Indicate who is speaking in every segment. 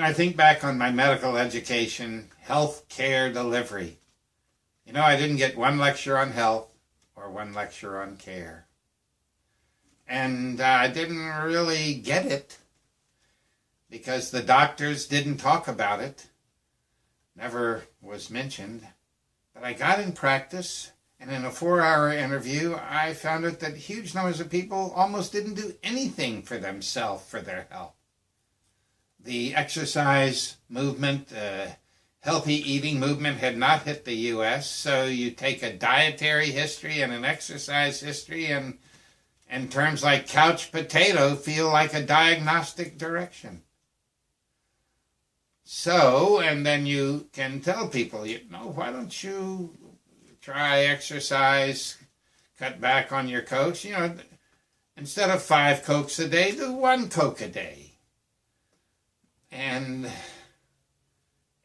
Speaker 1: I think back on my medical education, health care delivery, you know, I didn't get one lecture on health or one lecture on care. And I didn't really get it because the doctors didn't talk about it. Never was mentioned. But I got in practice, and in a 4-hour interview, I found out that huge numbers of people almost didn't do anything for themselves for their health. The exercise movement, healthy eating movement had not hit the U.S., so you take a dietary history and an exercise history, and terms like couch potato feel like a diagnostic direction. So, and then you can tell people, you know, why don't you try exercise, cut back on your Cokes, you know, instead of 5 Cokes a day, do 1 Coke a day. And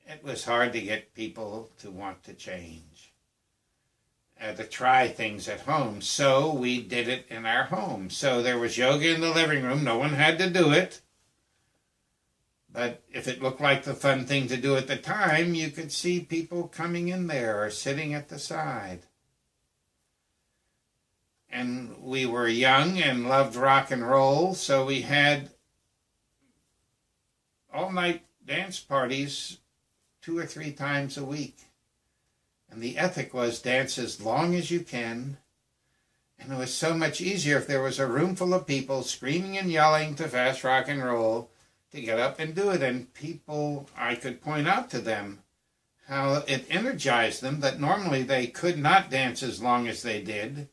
Speaker 1: it was hard to get people to want to change, to try things at home. So we did it in our home. So there was yoga in the living room. No one had to do it. But if it looked like the fun thing to do at the time, you could see people coming in there or sitting at the side. And we were young and loved rock and roll, so we had all-night dance parties 2 or 3 times a week. And the ethic was dance as long as you can. And it was so much easier if there was a room full of people screaming and yelling to fast rock and roll to get up and do it. And people, I could point out to them how it energized them, that normally they could not dance as long as they did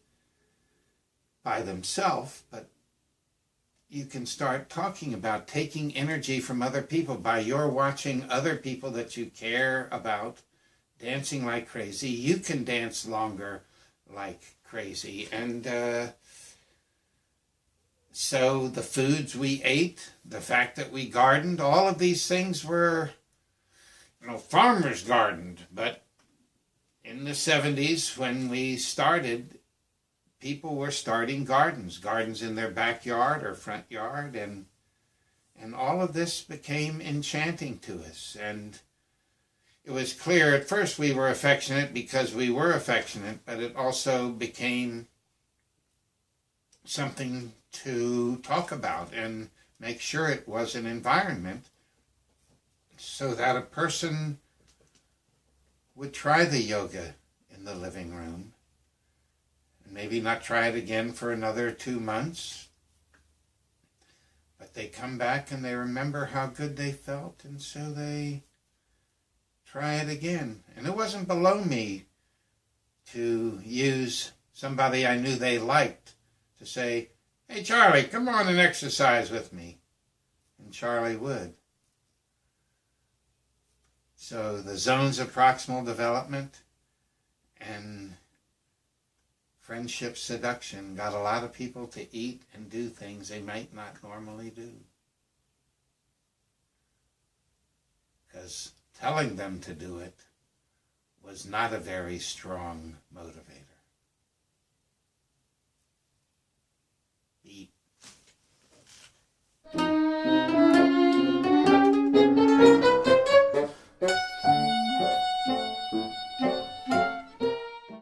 Speaker 1: by themselves, but you can start talking about taking energy from other people by your watching other people that you care about dancing like crazy. You can dance longer like crazy. And so the foods we ate, the fact that we gardened, all of these things were, you know, farmers gardened. But in the 70s, when we started, people were starting gardens in their backyard or front yard, and all of this became enchanting to us. And it was clear at first we were affectionate because we were affectionate, but it also became something to talk about and make sure it was an environment so that a person would try the yoga in the living room and maybe not try it again for another 2 months, but they come back and they remember how good they felt, and so they try it again. And it wasn't below me to use somebody I knew they liked to say, "Hey, Charlie, come on and exercise with me." And Charlie would. So the zones of proximal development and friendship seduction got a lot of people to eat and do things they might not normally do, because telling them to do it was not a very strong motivator. Eat.